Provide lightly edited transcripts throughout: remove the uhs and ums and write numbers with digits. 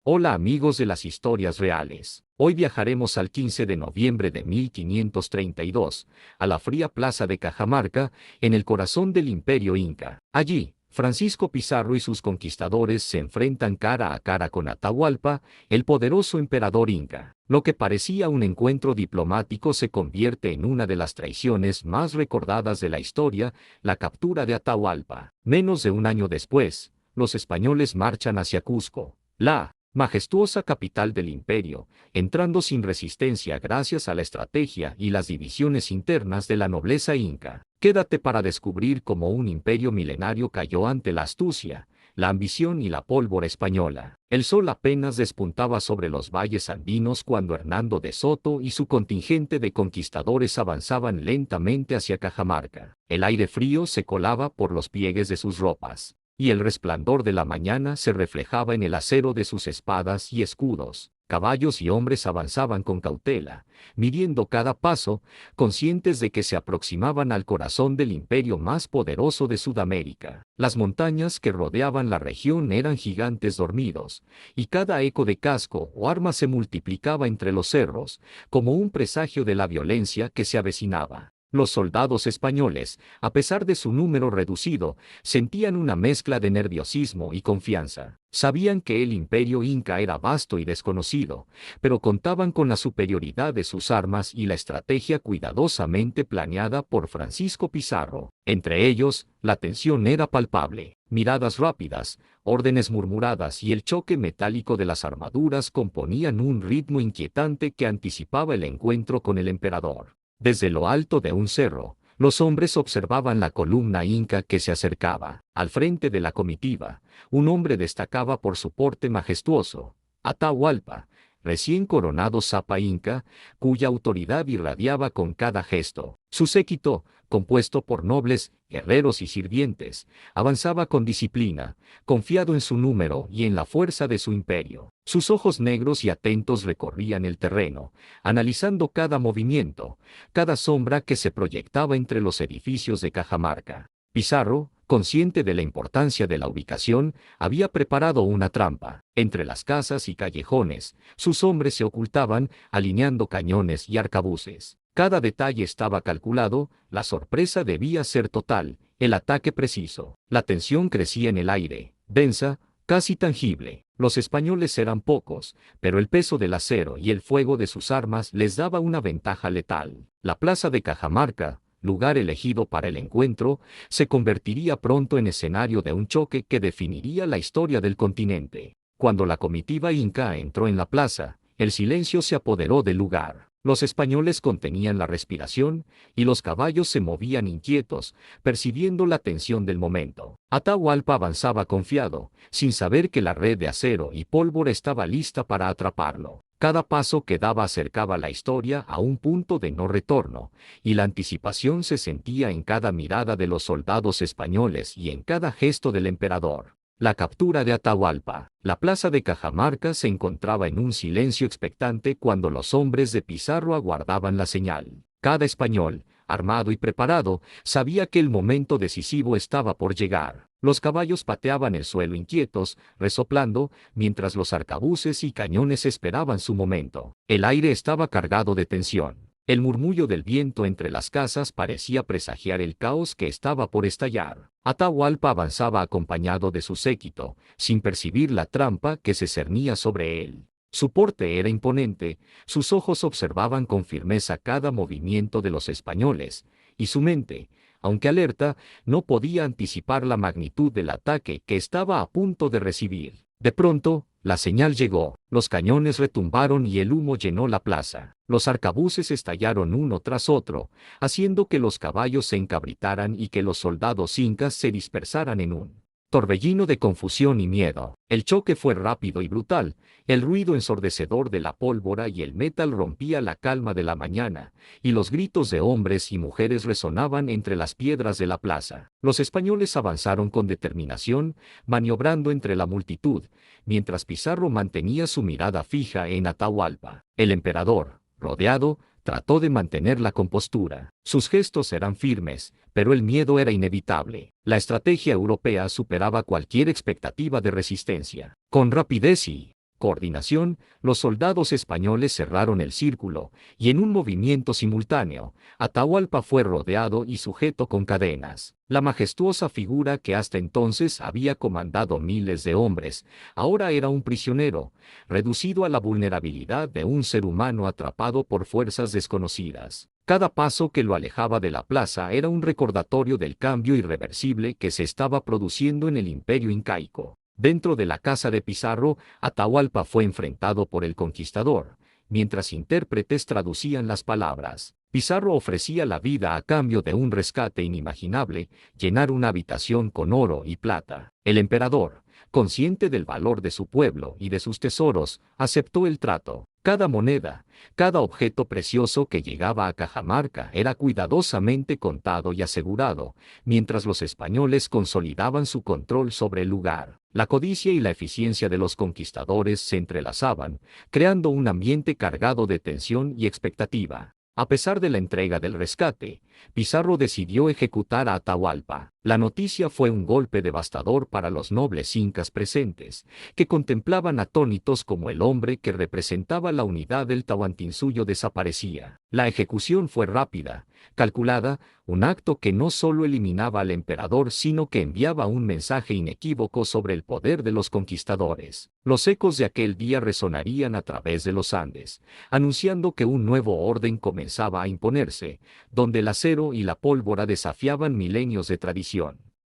Hola amigos de las historias reales. Hoy viajaremos al 15 de noviembre de 1532, a la fría plaza de Cajamarca, en el corazón del Imperio Inca. Allí, Francisco Pizarro y sus conquistadores se enfrentan cara a cara con Atahualpa, el poderoso emperador inca. Lo que parecía un encuentro diplomático se convierte en una de las traiciones más recordadas de la historia, la captura de Atahualpa. Menos de un año después, los españoles marchan hacia Cusco, la majestuosa capital del imperio, entrando sin resistencia gracias a la estrategia y las divisiones internas de la nobleza inca. Quédate para descubrir cómo un imperio milenario cayó ante la astucia, la ambición y la pólvora española. El sol apenas despuntaba sobre los valles andinos cuando Hernando de Soto y su contingente de conquistadores avanzaban lentamente hacia Cajamarca. El aire frío se colaba por los pliegues de sus ropas, y el resplandor de la mañana se reflejaba en el acero de sus espadas y escudos. Caballos y hombres avanzaban con cautela, midiendo cada paso, conscientes de que se aproximaban al corazón del imperio más poderoso de Sudamérica. Las montañas que rodeaban la región eran gigantes dormidos, y cada eco de casco o arma se multiplicaba entre los cerros, como un presagio de la violencia que se avecinaba. Los soldados españoles, a pesar de su número reducido, sentían una mezcla de nerviosismo y confianza. Sabían que el imperio inca era vasto y desconocido, pero contaban con la superioridad de sus armas y la estrategia cuidadosamente planeada por Francisco Pizarro. Entre ellos, la tensión era palpable. Miradas rápidas, órdenes murmuradas y el choque metálico de las armaduras componían un ritmo inquietante que anticipaba el encuentro con el emperador. Desde lo alto de un cerro, los hombres observaban la columna inca que se acercaba. Al frente de la comitiva, un hombre destacaba por su porte majestuoso, Atahualpa, recién coronado Zapa Inca, cuya autoridad irradiaba con cada gesto. Su séquito, compuesto por nobles, guerreros y sirvientes, avanzaba con disciplina, confiado en su número y en la fuerza de su imperio. Sus ojos negros y atentos recorrían el terreno, analizando cada movimiento, cada sombra que se proyectaba entre los edificios de Cajamarca. Pizarro, consciente de la importancia de la ubicación, había preparado una trampa. Entre las casas y callejones, sus hombres se ocultaban, alineando cañones y arcabuces. Cada detalle estaba calculado, la sorpresa debía ser total, el ataque preciso. La tensión crecía en el aire, densa, casi tangible. Los españoles eran pocos, pero el peso del acero y el fuego de sus armas les daba una ventaja letal. La plaza de Cajamarca, lugar elegido para el encuentro, se convertiría pronto en escenario de un choque que definiría la historia del continente. Cuando la comitiva inca entró en la plaza, el silencio se apoderó del lugar. Los españoles contenían la respiración, y los caballos se movían inquietos, percibiendo la tensión del momento. Atahualpa avanzaba confiado, sin saber que la red de acero y pólvora estaba lista para atraparlo. Cada paso que daba acercaba la historia a un punto de no retorno, y la anticipación se sentía en cada mirada de los soldados españoles y en cada gesto del emperador. La captura de Atahualpa. La plaza de Cajamarca se encontraba en un silencio expectante cuando los hombres de Pizarro aguardaban la señal. Cada español, armado y preparado, sabía que el momento decisivo estaba por llegar. Los caballos pateaban el suelo inquietos, resoplando, mientras los arcabuces y cañones esperaban su momento. El aire estaba cargado de tensión. El murmullo del viento entre las casas parecía presagiar el caos que estaba por estallar. Atahualpa avanzaba acompañado de su séquito, sin percibir la trampa que se cernía sobre él. Su porte era imponente, sus ojos observaban con firmeza cada movimiento de los españoles, y su mente, aunque alerta, no podía anticipar la magnitud del ataque que estaba a punto de recibir. De pronto, la señal llegó, los cañones retumbaron y el humo llenó la plaza. Los arcabuces estallaron uno tras otro, haciendo que los caballos se encabritaran y que los soldados incas se dispersaran en un torbellino de confusión y miedo. El choque fue rápido y brutal, el ruido ensordecedor de la pólvora y el metal rompía la calma de la mañana, y los gritos de hombres y mujeres resonaban entre las piedras de la plaza. Los españoles avanzaron con determinación, maniobrando entre la multitud, mientras Pizarro mantenía su mirada fija en Atahualpa. El emperador, rodeado, trató de mantener la compostura. Sus gestos eran firmes, pero el miedo era inevitable. La estrategia europea superaba cualquier expectativa de resistencia. Con rapidez y coordinación, los soldados españoles cerraron el círculo, y en un movimiento simultáneo, Atahualpa fue rodeado y sujeto con cadenas. La majestuosa figura que hasta entonces había comandado miles de hombres, ahora era un prisionero, reducido a la vulnerabilidad de un ser humano atrapado por fuerzas desconocidas. Cada paso que lo alejaba de la plaza era un recordatorio del cambio irreversible que se estaba produciendo en el imperio incaico. Dentro de la casa de Pizarro, Atahualpa fue enfrentado por el conquistador, mientras intérpretes traducían las palabras. Pizarro ofrecía la vida a cambio de un rescate inimaginable, llenar una habitación con oro y plata. El emperador, consciente del valor de su pueblo y de sus tesoros, aceptó el trato. Cada moneda, cada objeto precioso que llegaba a Cajamarca era cuidadosamente contado y asegurado, mientras los españoles consolidaban su control sobre el lugar. La codicia y la eficiencia de los conquistadores se entrelazaban, creando un ambiente cargado de tensión y expectativa. A pesar de la entrega del rescate, Pizarro decidió ejecutar a Atahualpa. La noticia fue un golpe devastador para los nobles incas presentes, que contemplaban atónitos como el hombre que representaba la unidad del Tahuantinsuyo desaparecía. La ejecución fue rápida, calculada, un acto que no solo eliminaba al emperador sino que enviaba un mensaje inequívoco sobre el poder de los conquistadores. Los ecos de aquel día resonarían a través de los Andes, anunciando que un nuevo orden comenzaba a imponerse, donde el acero y la pólvora desafiaban milenios de tradición.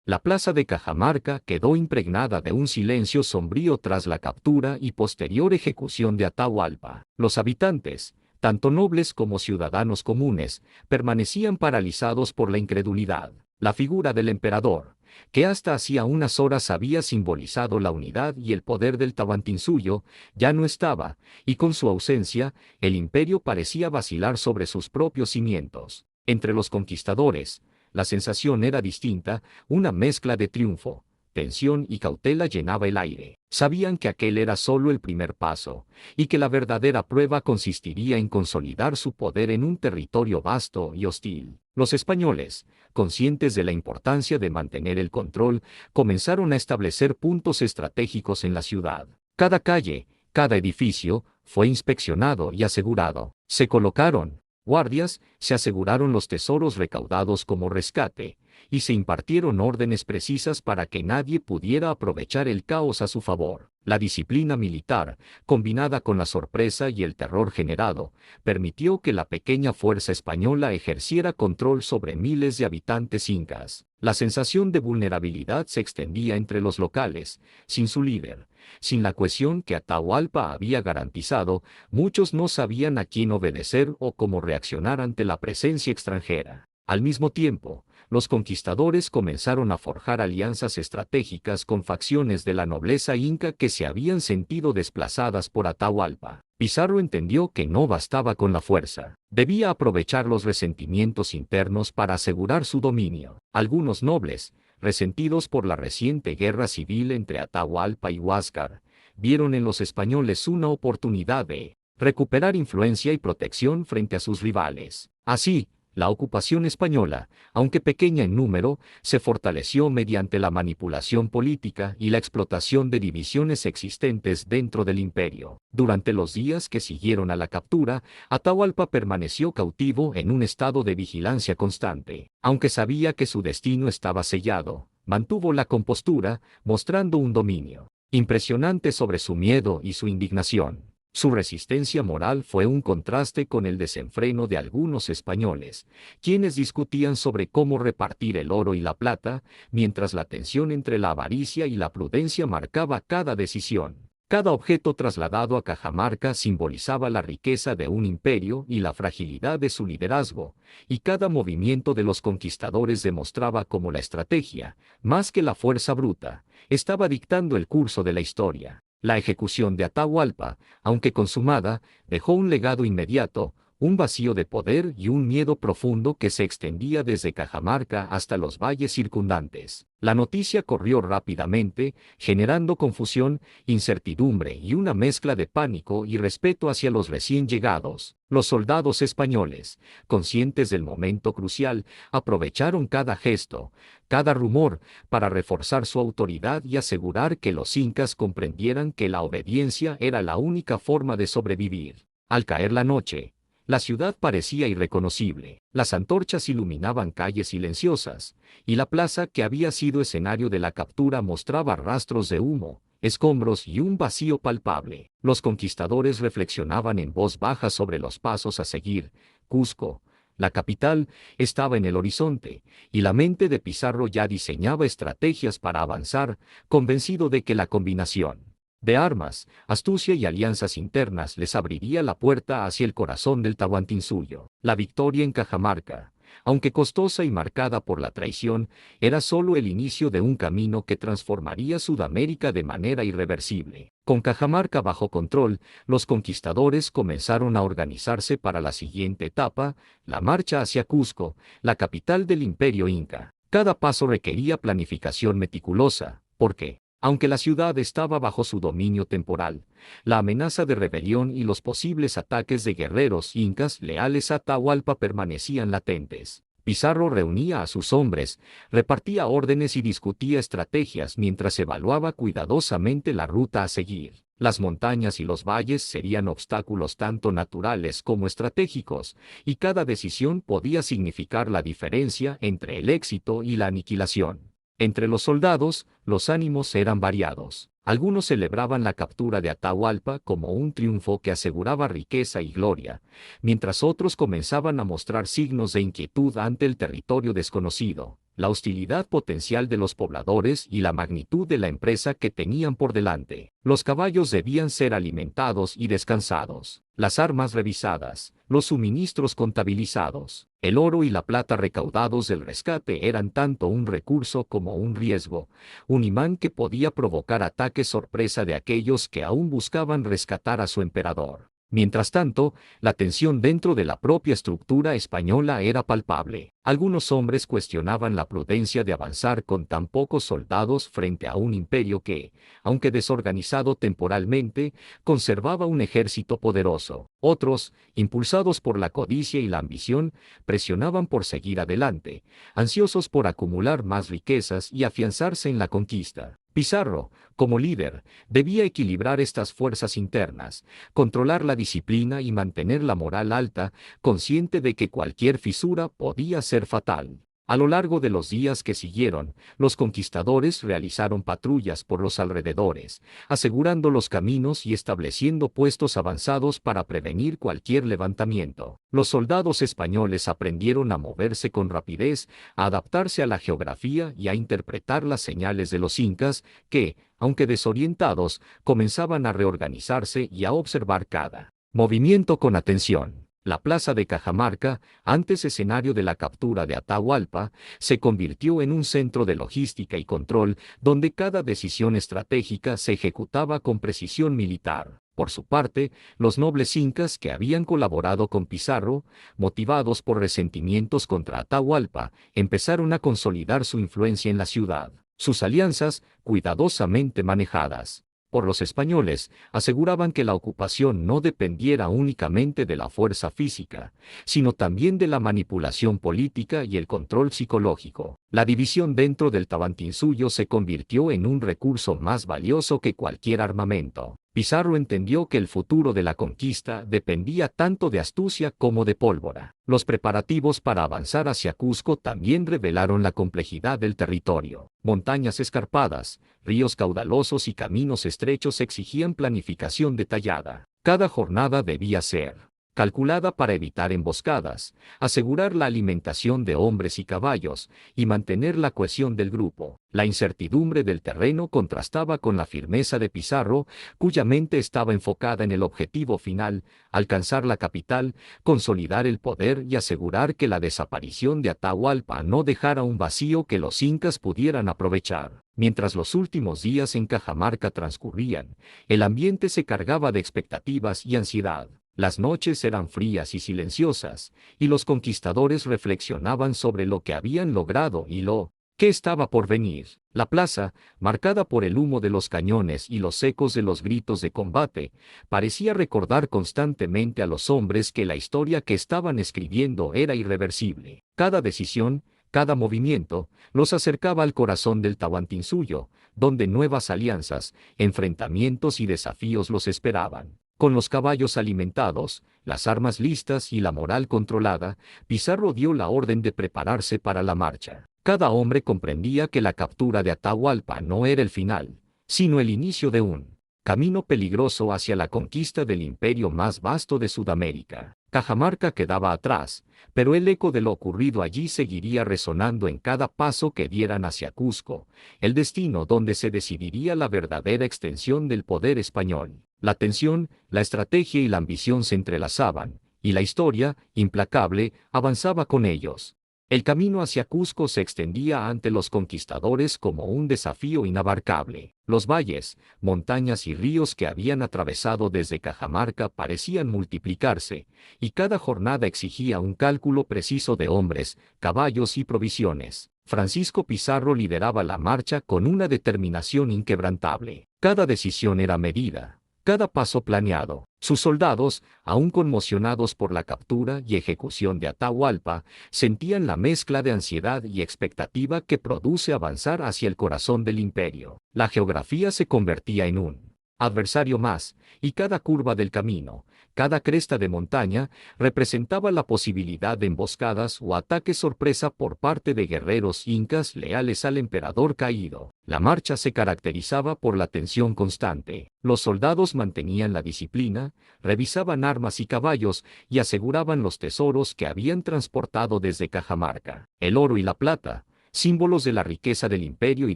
La plaza de Cajamarca quedó impregnada de un silencio sombrío tras la captura y posterior ejecución de Atahualpa. Los habitantes, tanto nobles como ciudadanos comunes, permanecían paralizados por la incredulidad. La figura del emperador, que hasta hacía unas horas había simbolizado la unidad y el poder del Tahuantinsuyo, ya no estaba, y con su ausencia, el imperio parecía vacilar sobre sus propios cimientos. Entre los conquistadores, la sensación era distinta, una mezcla de triunfo, tensión y cautela llenaba el aire. Sabían que aquel era solo el primer paso, y que la verdadera prueba consistiría en consolidar su poder en un territorio vasto y hostil. Los españoles, conscientes de la importancia de mantener el control, comenzaron a establecer puntos estratégicos en la ciudad. Cada calle, cada edificio, fue inspeccionado y asegurado. Se colocaron guardias, se aseguraron los tesoros recaudados como rescate, y se impartieron órdenes precisas para que nadie pudiera aprovechar el caos a su favor. La disciplina militar, combinada con la sorpresa y el terror generado, permitió que la pequeña fuerza española ejerciera control sobre miles de habitantes incas. La sensación de vulnerabilidad se extendía entre los locales. Sin su líder, sin la cohesión que Atahualpa había garantizado, muchos no sabían a quién obedecer o cómo reaccionar ante la presencia extranjera. Al mismo tiempo, los conquistadores comenzaron a forjar alianzas estratégicas con facciones de la nobleza inca que se habían sentido desplazadas por Atahualpa. Pizarro entendió que no bastaba con la fuerza. Debía aprovechar los resentimientos internos para asegurar su dominio. Algunos nobles, resentidos por la reciente guerra civil entre Atahualpa y Huáscar, vieron en los españoles una oportunidad de recuperar influencia y protección frente a sus rivales. Así, la ocupación española, aunque pequeña en número, se fortaleció mediante la manipulación política y la explotación de divisiones existentes dentro del imperio. Durante los días que siguieron a la captura, Atahualpa permaneció cautivo en un estado de vigilancia constante. Aunque sabía que su destino estaba sellado, mantuvo la compostura, mostrando un dominio impresionante sobre su miedo y su indignación. Su resistencia moral fue un contraste con el desenfreno de algunos españoles, quienes discutían sobre cómo repartir el oro y la plata, mientras la tensión entre la avaricia y la prudencia marcaba cada decisión. Cada objeto trasladado a Cajamarca simbolizaba la riqueza de un imperio y la fragilidad de su liderazgo, y cada movimiento de los conquistadores demostraba cómo la estrategia, más que la fuerza bruta, estaba dictando el curso de la historia. La ejecución de Atahualpa, aunque consumada, dejó un legado inmediato, un vacío de poder y un miedo profundo que se extendía desde Cajamarca hasta los valles circundantes. La noticia corrió rápidamente, generando confusión, incertidumbre y una mezcla de pánico y respeto hacia los recién llegados. Los soldados españoles, conscientes del momento crucial, aprovecharon cada gesto, cada rumor, para reforzar su autoridad y asegurar que los incas comprendieran que la obediencia era la única forma de sobrevivir. Al caer la noche, la ciudad parecía irreconocible. Las antorchas iluminaban calles silenciosas, y la plaza que había sido escenario de la captura mostraba rastros de humo, escombros y un vacío palpable. Los conquistadores reflexionaban en voz baja sobre los pasos a seguir. Cusco, la capital, estaba en el horizonte, y la mente de Pizarro ya diseñaba estrategias para avanzar, convencido de que la combinación de armas, astucia y alianzas internas les abriría la puerta hacia el corazón del Tahuantinsuyo. La victoria en Cajamarca, aunque costosa y marcada por la traición, era solo el inicio de un camino que transformaría Sudamérica de manera irreversible. Con Cajamarca bajo control, los conquistadores comenzaron a organizarse para la siguiente etapa, la marcha hacia Cusco, la capital del Imperio Inca. Cada paso requería planificación meticulosa, porque, aunque la ciudad estaba bajo su dominio temporal, la amenaza de rebelión y los posibles ataques de guerreros incas leales a Atahualpa permanecían latentes. Pizarro reunía a sus hombres, repartía órdenes y discutía estrategias mientras evaluaba cuidadosamente la ruta a seguir. Las montañas y los valles serían obstáculos tanto naturales como estratégicos, y cada decisión podía significar la diferencia entre el éxito y la aniquilación. Entre los soldados, los ánimos eran variados. Algunos celebraban la captura de Atahualpa como un triunfo que aseguraba riqueza y gloria, mientras otros comenzaban a mostrar signos de inquietud ante el territorio desconocido, la hostilidad potencial de los pobladores y la magnitud de la empresa que tenían por delante. Los caballos debían ser alimentados y descansados, las armas revisadas, los suministros contabilizados. El oro y la plata recaudados del rescate eran tanto un recurso como un riesgo, un imán que podía provocar ataques sorpresa de aquellos que aún buscaban rescatar a su emperador. Mientras tanto, la tensión dentro de la propia estructura española era palpable. Algunos hombres cuestionaban la prudencia de avanzar con tan pocos soldados frente a un imperio que, aunque desorganizado temporalmente, conservaba un ejército poderoso. Otros, impulsados por la codicia y la ambición, presionaban por seguir adelante, ansiosos por acumular más riquezas y afianzarse en la conquista. Pizarro, como líder, debía equilibrar estas fuerzas internas, controlar la disciplina y mantener la moral alta, consciente de que cualquier fisura podía ser fatal. A lo largo de los días que siguieron, los conquistadores realizaron patrullas por los alrededores, asegurando los caminos y estableciendo puestos avanzados para prevenir cualquier levantamiento. Los soldados españoles aprendieron a moverse con rapidez, a adaptarse a la geografía y a interpretar las señales de los incas, que, aunque desorientados, comenzaban a reorganizarse y a observar cada movimiento con atención. La plaza de Cajamarca, antes escenario de la captura de Atahualpa, se convirtió en un centro de logística y control, donde cada decisión estratégica se ejecutaba con precisión militar. Por su parte, los nobles incas que habían colaborado con Pizarro, motivados por resentimientos contra Atahualpa, empezaron a consolidar su influencia en la ciudad. Sus alianzas, cuidadosamente manejadas por los españoles, aseguraban que la ocupación no dependiera únicamente de la fuerza física, sino también de la manipulación política y el control psicológico. La división dentro del Tahuantinsuyo se convirtió en un recurso más valioso que cualquier armamento. Pizarro entendió que el futuro de la conquista dependía tanto de astucia como de pólvora. Los preparativos para avanzar hacia Cusco también revelaron la complejidad del territorio. Montañas escarpadas, ríos caudalosos y caminos estrechos exigían planificación detallada. Cada jornada debía ser calculada para evitar emboscadas, asegurar la alimentación de hombres y caballos, y mantener la cohesión del grupo. La incertidumbre del terreno contrastaba con la firmeza de Pizarro, cuya mente estaba enfocada en el objetivo final, alcanzar la capital, consolidar el poder y asegurar que la desaparición de Atahualpa no dejara un vacío que los incas pudieran aprovechar. Mientras los últimos días en Cajamarca transcurrían, el ambiente se cargaba de expectativas y ansiedad. Las noches eran frías y silenciosas, y los conquistadores reflexionaban sobre lo que habían logrado y lo que estaba por venir. La plaza, marcada por el humo de los cañones y los ecos de los gritos de combate, parecía recordar constantemente a los hombres que la historia que estaban escribiendo era irreversible. Cada decisión, cada movimiento, los acercaba al corazón del Tahuantinsuyo, donde nuevas alianzas, enfrentamientos y desafíos los esperaban. Con los caballos alimentados, las armas listas y la moral controlada, Pizarro dio la orden de prepararse para la marcha. Cada hombre comprendía que la captura de Atahualpa no era el final, sino el inicio de un camino peligroso hacia la conquista del imperio más vasto de Sudamérica. Cajamarca quedaba atrás, pero el eco de lo ocurrido allí seguiría resonando en cada paso que dieran hacia Cusco, el destino donde se decidiría la verdadera extensión del poder español. La tensión, la estrategia y la ambición se entrelazaban, y la historia, implacable, avanzaba con ellos. El camino hacia Cusco se extendía ante los conquistadores como un desafío inabarcable. Los valles, montañas y ríos que habían atravesado desde Cajamarca parecían multiplicarse, y cada jornada exigía un cálculo preciso de hombres, caballos y provisiones. Francisco Pizarro lideraba la marcha con una determinación inquebrantable. Cada decisión era medida, cada paso planeado. Sus soldados, aún conmocionados por la captura y ejecución de Atahualpa, sentían la mezcla de ansiedad y expectativa que produce avanzar hacia el corazón del imperio. La geografía se convertía en un adversario más, y cada curva del camino, cada cresta de montaña, representaba la posibilidad de emboscadas o ataques sorpresa por parte de guerreros incas leales al emperador caído. La marcha se caracterizaba por la tensión constante. Los soldados mantenían la disciplina, revisaban armas y caballos y aseguraban los tesoros que habían transportado desde Cajamarca. El oro y la plata, símbolos de la riqueza del imperio y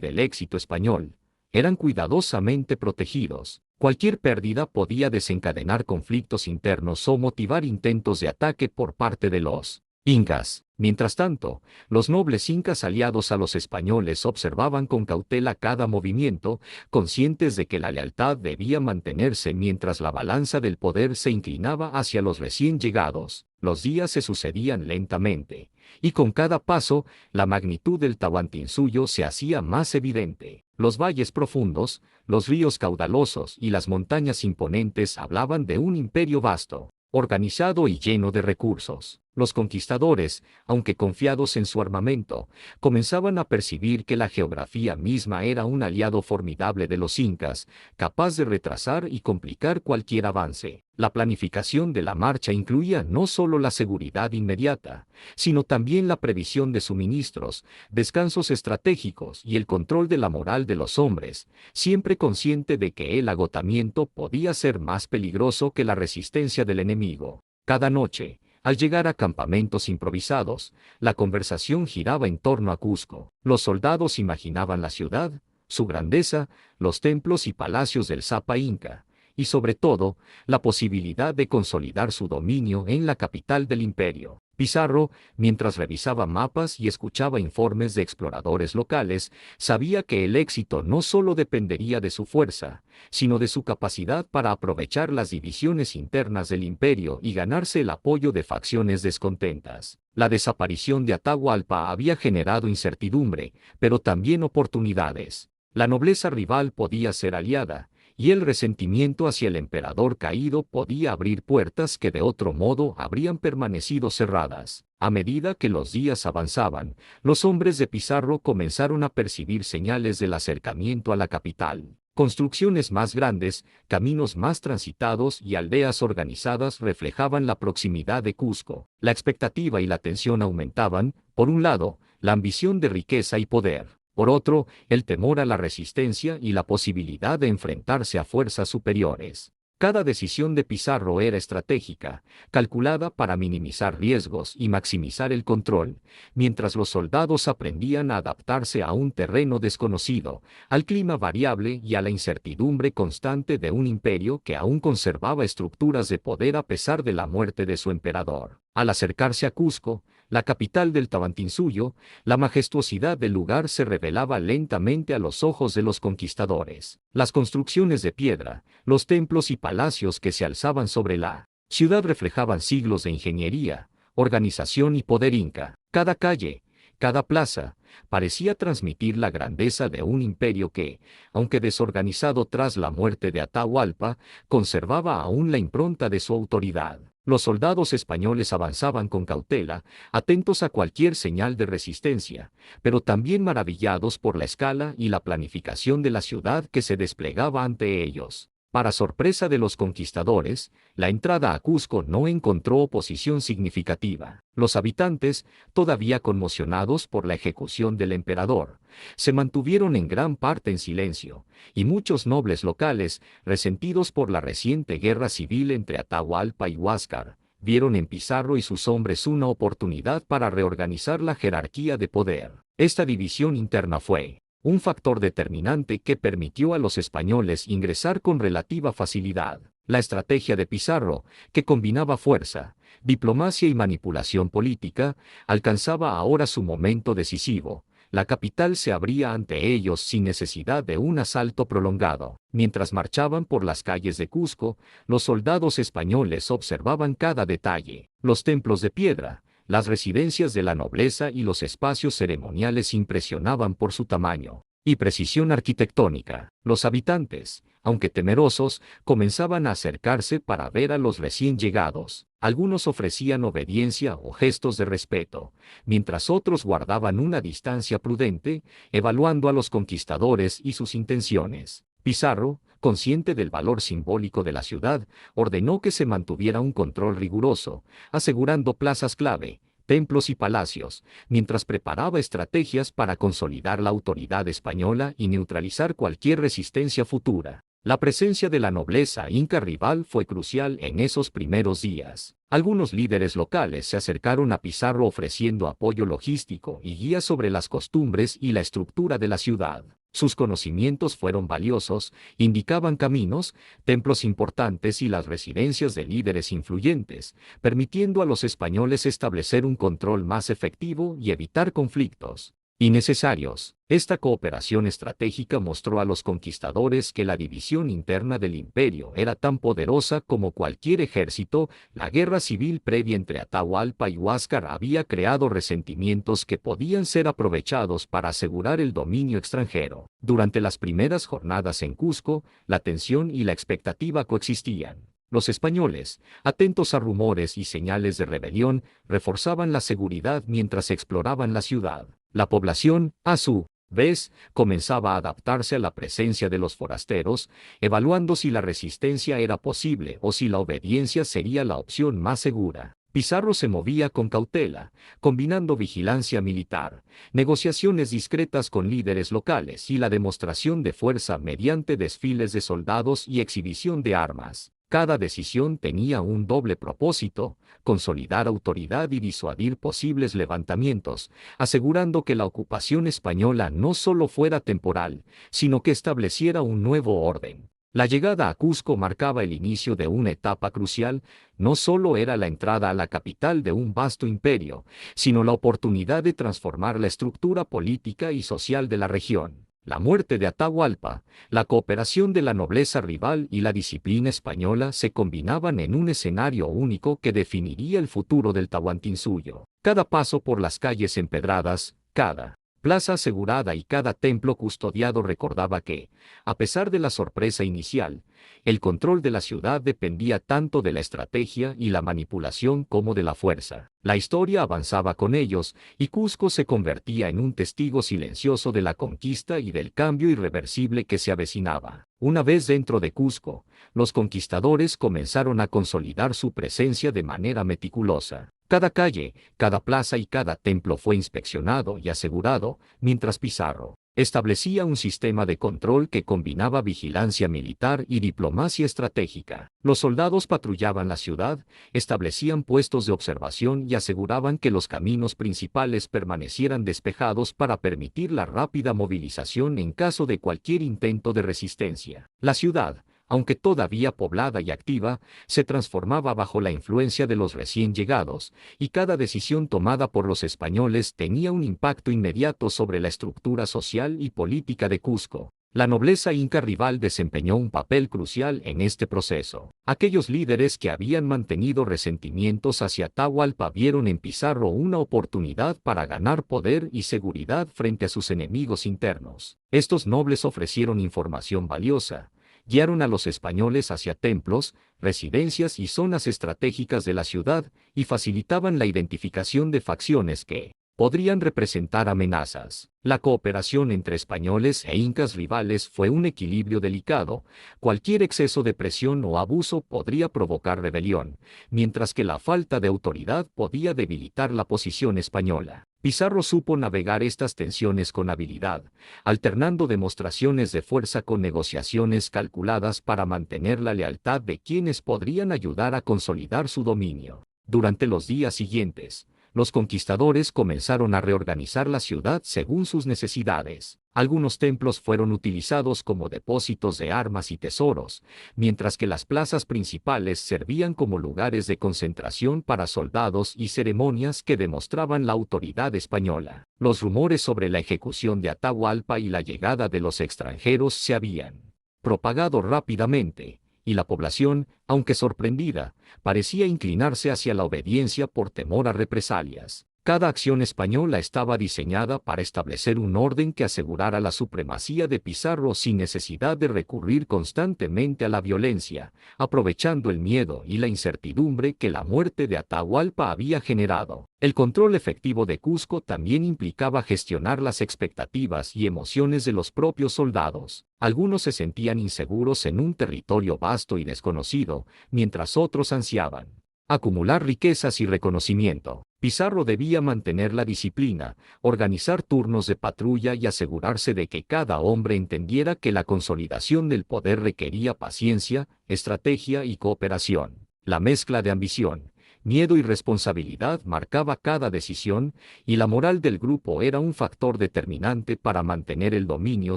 del éxito español, eran cuidadosamente protegidos. Cualquier pérdida podía desencadenar conflictos internos o motivar intentos de ataque por parte de los incas. Mientras tanto, los nobles incas aliados a los españoles observaban con cautela cada movimiento, conscientes de que la lealtad debía mantenerse mientras la balanza del poder se inclinaba hacia los recién llegados. Los días se sucedían lentamente, y con cada paso, la magnitud del Tahuantinsuyo se hacía más evidente. Los valles profundos, los ríos caudalosos y las montañas imponentes hablaban de un imperio vasto, organizado y lleno de recursos. Los conquistadores, aunque confiados en su armamento, comenzaban a percibir que la geografía misma era un aliado formidable de los incas, capaz de retrasar y complicar cualquier avance. La planificación de la marcha incluía no solo la seguridad inmediata, sino también la previsión de suministros, descansos estratégicos y el control de la moral de los hombres, siempre consciente de que el agotamiento podía ser más peligroso que la resistencia del enemigo. Cada noche, al llegar a campamentos improvisados, la conversación giraba en torno a Cusco. Los soldados imaginaban la ciudad, su grandeza, los templos y palacios del Zapa Inca, y sobre todo, la posibilidad de consolidar su dominio en la capital del imperio. Pizarro, mientras revisaba mapas y escuchaba informes de exploradores locales, sabía que el éxito no solo dependería de su fuerza, sino de su capacidad para aprovechar las divisiones internas del imperio y ganarse el apoyo de facciones descontentas. La desaparición de Atahualpa había generado incertidumbre, pero también oportunidades. La nobleza rival podía ser aliada, y el resentimiento hacia el emperador caído podía abrir puertas que de otro modo habrían permanecido cerradas. A medida que los días avanzaban, los hombres de Pizarro comenzaron a percibir señales del acercamiento a la capital. Construcciones más grandes, caminos más transitados y aldeas organizadas reflejaban la proximidad de Cusco. La expectativa y la tensión aumentaban, por un lado, la ambición de riqueza y poder. Por otro, el temor a la resistencia y la posibilidad de enfrentarse a fuerzas superiores. Cada decisión de Pizarro era estratégica, calculada para minimizar riesgos y maximizar el control, mientras los soldados aprendían a adaptarse a un terreno desconocido, al clima variable y a la incertidumbre constante de un imperio que aún conservaba estructuras de poder a pesar de la muerte de su emperador. Al acercarse a Cusco, la capital del Tahuantinsuyo, la majestuosidad del lugar se revelaba lentamente a los ojos de los conquistadores. Las construcciones de piedra, los templos y palacios que se alzaban sobre la ciudad reflejaban siglos de ingeniería, organización y poder inca. Cada calle, cada plaza, parecía transmitir la grandeza de un imperio que, aunque desorganizado tras la muerte de Atahualpa, conservaba aún la impronta de su autoridad. Los soldados españoles avanzaban con cautela, atentos a cualquier señal de resistencia, pero también maravillados por la escala y la planificación de la ciudad que se desplegaba ante ellos. Para sorpresa de los conquistadores, la entrada a Cusco no encontró oposición significativa. Los habitantes, todavía conmocionados por la ejecución del emperador, se mantuvieron en gran parte en silencio, y muchos nobles locales, resentidos por la reciente guerra civil entre Atahualpa y Huáscar, vieron en Pizarro y sus hombres una oportunidad para reorganizar la jerarquía de poder. Esta división interna fue un factor determinante que permitió a los españoles ingresar con relativa facilidad. La estrategia de Pizarro, que combinaba fuerza, diplomacia y manipulación política, alcanzaba ahora su momento decisivo. La capital se abría ante ellos sin necesidad de un asalto prolongado. Mientras marchaban por las calles de Cusco, los soldados españoles observaban cada detalle: los templos de piedra, las residencias de la nobleza y los espacios ceremoniales impresionaban por su tamaño y precisión arquitectónica. Los habitantes, aunque temerosos, comenzaban a acercarse para ver a los recién llegados. Algunos ofrecían obediencia o gestos de respeto, mientras otros guardaban una distancia prudente, evaluando a los conquistadores y sus intenciones. Pizarro, consciente del valor simbólico de la ciudad, ordenó que se mantuviera un control riguroso, asegurando plazas clave, templos y palacios, mientras preparaba estrategias para consolidar la autoridad española y neutralizar cualquier resistencia futura. La presencia de la nobleza inca rival fue crucial en esos primeros días. Algunos líderes locales se acercaron a Pizarro ofreciendo apoyo logístico y guías sobre las costumbres y la estructura de la ciudad. Sus conocimientos fueron valiosos, indicaban caminos, templos importantes y las residencias de líderes influyentes, permitiendo a los españoles establecer un control más efectivo y evitar conflictos innecesarios. Esta cooperación estratégica mostró a los conquistadores que la división interna del imperio era tan poderosa como cualquier ejército. La guerra civil previa entre Atahualpa y Huáscar había creado resentimientos que podían ser aprovechados para asegurar el dominio extranjero. Durante las primeras jornadas en Cusco, la tensión y la expectativa coexistían. Los españoles, atentos a rumores y señales de rebelión, reforzaban la seguridad mientras exploraban la ciudad. La población, a su vez, comenzaba a adaptarse a la presencia de los forasteros, evaluando si la resistencia era posible o si la obediencia sería la opción más segura. Pizarro se movía con cautela, combinando vigilancia militar, negociaciones discretas con líderes locales y la demostración de fuerza mediante desfiles de soldados y exhibición de armas. Cada decisión tenía un doble propósito: consolidar autoridad y disuadir posibles levantamientos, asegurando que la ocupación española no solo fuera temporal, sino que estableciera un nuevo orden. La llegada a Cusco marcaba el inicio de una etapa crucial. No solo era la entrada a la capital de un vasto imperio, sino la oportunidad de transformar la estructura política y social de la región. La muerte de Atahualpa, la cooperación de la nobleza rival y la disciplina española se combinaban en un escenario único que definiría el futuro del Tahuantinsuyo. Cada paso por las calles empedradas, cada plaza asegurada y cada templo custodiado recordaba que, a pesar de la sorpresa inicial, el control de la ciudad dependía tanto de la estrategia y la manipulación como de la fuerza. La historia avanzaba con ellos, y Cusco se convertía en un testigo silencioso de la conquista y del cambio irreversible que se avecinaba. Una vez dentro de Cusco, los conquistadores comenzaron a consolidar su presencia de manera meticulosa. Cada calle, cada plaza y cada templo fue inspeccionado y asegurado, mientras Pizarro establecía un sistema de control que combinaba vigilancia militar y diplomacia estratégica. Los soldados patrullaban la ciudad, establecían puestos de observación y aseguraban que los caminos principales permanecieran despejados para permitir la rápida movilización en caso de cualquier intento de resistencia. La ciudad, aunque todavía poblada y activa, se transformaba bajo la influencia de los recién llegados, y cada decisión tomada por los españoles tenía un impacto inmediato sobre la estructura social y política de Cusco. La nobleza inca rival desempeñó un papel crucial en este proceso. Aquellos líderes que habían mantenido resentimientos hacia Atahualpa vieron en Pizarro una oportunidad para ganar poder y seguridad frente a sus enemigos internos. Estos nobles ofrecieron información valiosa, guiaron a los españoles hacia templos, residencias y zonas estratégicas de la ciudad y facilitaban la identificación de facciones que podrían representar amenazas. La cooperación entre españoles e incas rivales fue un equilibrio delicado. Cualquier exceso de presión o abuso podría provocar rebelión, mientras que la falta de autoridad podía debilitar la posición española. Pizarro supo navegar estas tensiones con habilidad, alternando demostraciones de fuerza con negociaciones calculadas para mantener la lealtad de quienes podrían ayudar a consolidar su dominio. Durante los días siguientes, los conquistadores comenzaron a reorganizar la ciudad según sus necesidades. Algunos templos fueron utilizados como depósitos de armas y tesoros, mientras que las plazas principales servían como lugares de concentración para soldados y ceremonias que demostraban la autoridad española. Los rumores sobre la ejecución de Atahualpa y la llegada de los extranjeros se habían propagado rápidamente, y la población, aunque sorprendida, parecía inclinarse hacia la obediencia por temor a represalias. Cada acción española estaba diseñada para establecer un orden que asegurara la supremacía de Pizarro sin necesidad de recurrir constantemente a la violencia, aprovechando el miedo y la incertidumbre que la muerte de Atahualpa había generado. El control efectivo de Cusco también implicaba gestionar las expectativas y emociones de los propios soldados. Algunos se sentían inseguros en un territorio vasto y desconocido, mientras otros ansiaban acumular riquezas y reconocimiento. Pizarro debía mantener la disciplina, organizar turnos de patrulla y asegurarse de que cada hombre entendiera que la consolidación del poder requería paciencia, estrategia y cooperación. La mezcla de ambición, miedo y responsabilidad marcaba cada decisión, y la moral del grupo era un factor determinante para mantener el dominio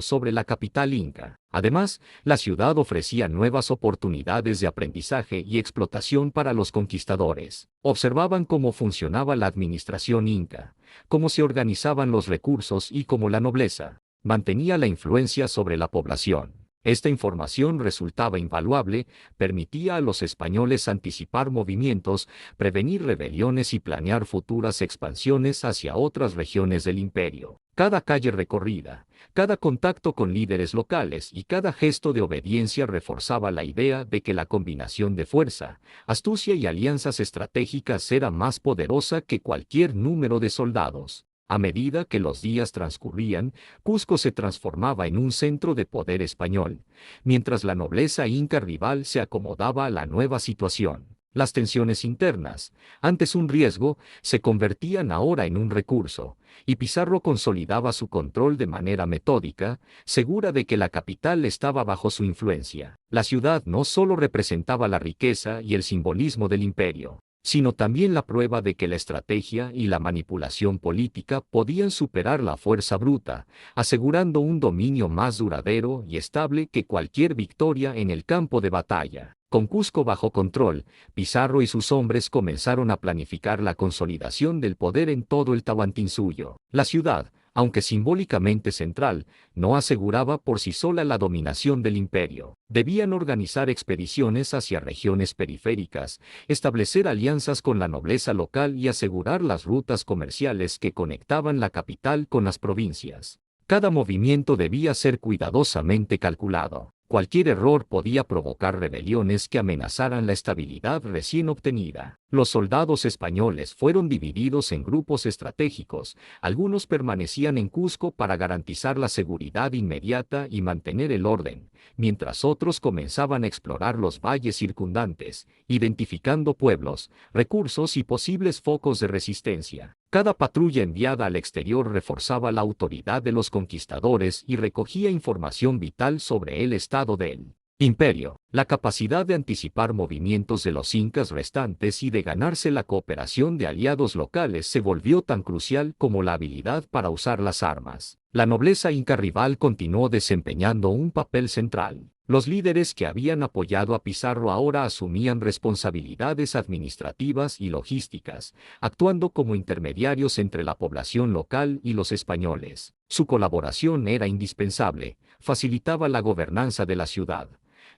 sobre la capital inca. Además, la ciudad ofrecía nuevas oportunidades de aprendizaje y explotación para los conquistadores. Observaban cómo funcionaba la administración inca, cómo se organizaban los recursos y cómo la nobleza mantenía la influencia sobre la población. Esta información resultaba invaluable, permitía a los españoles anticipar movimientos, prevenir rebeliones y planear futuras expansiones hacia otras regiones del imperio. Cada calle recorrida, cada contacto con líderes locales y cada gesto de obediencia reforzaba la idea de que la combinación de fuerza, astucia y alianzas estratégicas era más poderosa que cualquier número de soldados. A medida que los días transcurrían, Cusco se transformaba en un centro de poder español, mientras la nobleza inca rival se acomodaba a la nueva situación. Las tensiones internas, antes un riesgo, se convertían ahora en un recurso, y Pizarro consolidaba su control de manera metódica, segura de que la capital estaba bajo su influencia. La ciudad no solo representaba la riqueza y el simbolismo del imperio, sino también la prueba de que la estrategia y la manipulación política podían superar la fuerza bruta, asegurando un dominio más duradero y estable que cualquier victoria en el campo de batalla. Con Cusco bajo control, Pizarro y sus hombres comenzaron a planificar la consolidación del poder en todo el Tahuantinsuyo. La ciudad, aunque simbólicamente central, no aseguraba por sí sola la dominación del imperio. Debían organizar expediciones hacia regiones periféricas, establecer alianzas con la nobleza local y asegurar las rutas comerciales que conectaban la capital con las provincias. Cada movimiento debía ser cuidadosamente calculado. Cualquier error podía provocar rebeliones que amenazaran la estabilidad recién obtenida. Los soldados españoles fueron divididos en grupos estratégicos. Algunos permanecían en Cusco para garantizar la seguridad inmediata y mantener el orden, mientras otros comenzaban a explorar los valles circundantes, identificando pueblos, recursos y posibles focos de resistencia. Cada patrulla enviada al exterior reforzaba la autoridad de los conquistadores y recogía información vital sobre el estado del imperio. La capacidad de anticipar movimientos de los incas restantes y de ganarse la cooperación de aliados locales se volvió tan crucial como la habilidad para usar las armas. La nobleza inca rival continuó desempeñando un papel central. Los líderes que habían apoyado a Pizarro ahora asumían responsabilidades administrativas y logísticas, actuando como intermediarios entre la población local y los españoles. Su colaboración era indispensable, facilitaba la gobernanza de la ciudad,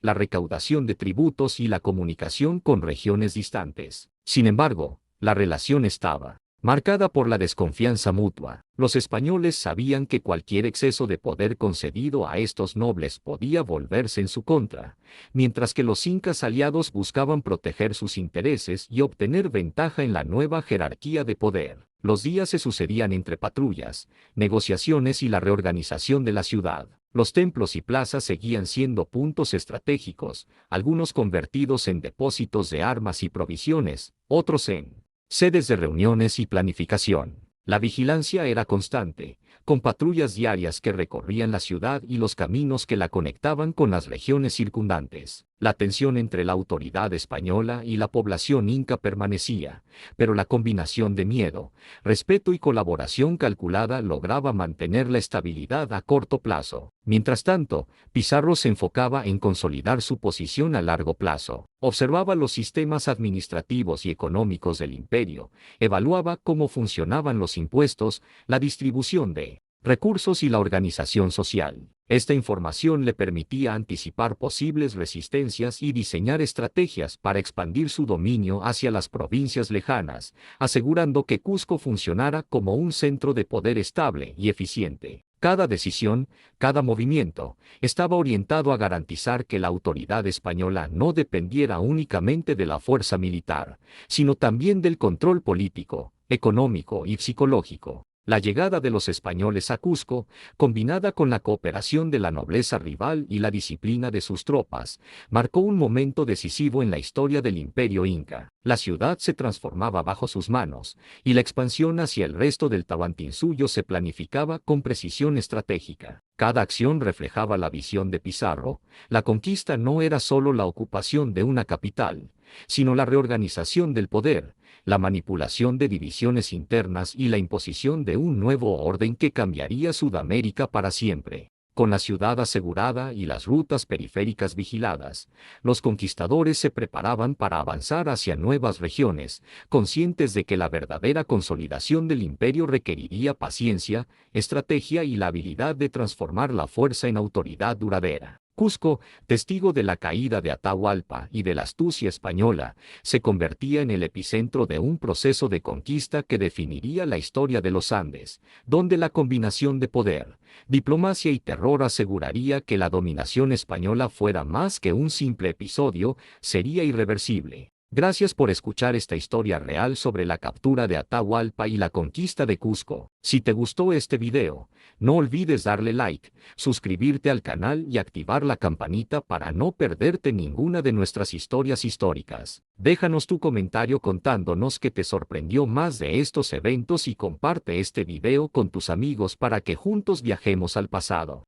la recaudación de tributos y la comunicación con regiones distantes. Sin embargo, la relación estaba marcada por la desconfianza mutua. Los españoles sabían que cualquier exceso de poder concedido a estos nobles podía volverse en su contra, mientras que los incas aliados buscaban proteger sus intereses y obtener ventaja en la nueva jerarquía de poder. Los días se sucedían entre patrullas, negociaciones y la reorganización de la ciudad. Los templos y plazas seguían siendo puntos estratégicos, algunos convertidos en depósitos de armas y provisiones, otros en sedes de reuniones y planificación. La vigilancia era constante, con patrullas diarias que recorrían la ciudad y los caminos que la conectaban con las regiones circundantes. La tensión entre la autoridad española y la población inca permanecía, pero la combinación de miedo, respeto y colaboración calculada lograba mantener la estabilidad a corto plazo. Mientras tanto, Pizarro se enfocaba en consolidar su posición a largo plazo. Observaba los sistemas administrativos y económicos del imperio, evaluaba cómo funcionaban los impuestos, la distribución de recursos y la organización social. Esta información le permitía anticipar posibles resistencias y diseñar estrategias para expandir su dominio hacia las provincias lejanas, asegurando que Cusco funcionara como un centro de poder estable y eficiente. Cada decisión, cada movimiento, estaba orientado a garantizar que la autoridad española no dependiera únicamente de la fuerza militar, sino también del control político, económico y psicológico. La llegada de los españoles a Cusco, combinada con la cooperación de la nobleza rival y la disciplina de sus tropas, marcó un momento decisivo en la historia del Imperio Inca. La ciudad se transformaba bajo sus manos, y la expansión hacia el resto del Tahuantinsuyo se planificaba con precisión estratégica. Cada acción reflejaba la visión de Pizarro. La conquista no era solo la ocupación de una capital, sino la reorganización del poder, la manipulación de divisiones internas y la imposición de un nuevo orden que cambiaría Sudamérica para siempre. Con la ciudad asegurada y las rutas periféricas vigiladas, los conquistadores se preparaban para avanzar hacia nuevas regiones, conscientes de que la verdadera consolidación del imperio requeriría paciencia, estrategia y la habilidad de transformar la fuerza en autoridad duradera. Cusco, testigo de la caída de Atahualpa y de la astucia española, se convertía en el epicentro de un proceso de conquista que definiría la historia de los Andes, donde la combinación de poder, diplomacia y terror aseguraría que la dominación española fuera más que un simple episodio, sería irreversible. Gracias por escuchar esta historia real sobre la captura de Atahualpa y la conquista de Cusco. Si te gustó este video, no olvides darle like, suscribirte al canal y activar la campanita para no perderte ninguna de nuestras historias históricas. Déjanos tu comentario contándonos qué te sorprendió más de estos eventos y comparte este video con tus amigos para que juntos viajemos al pasado.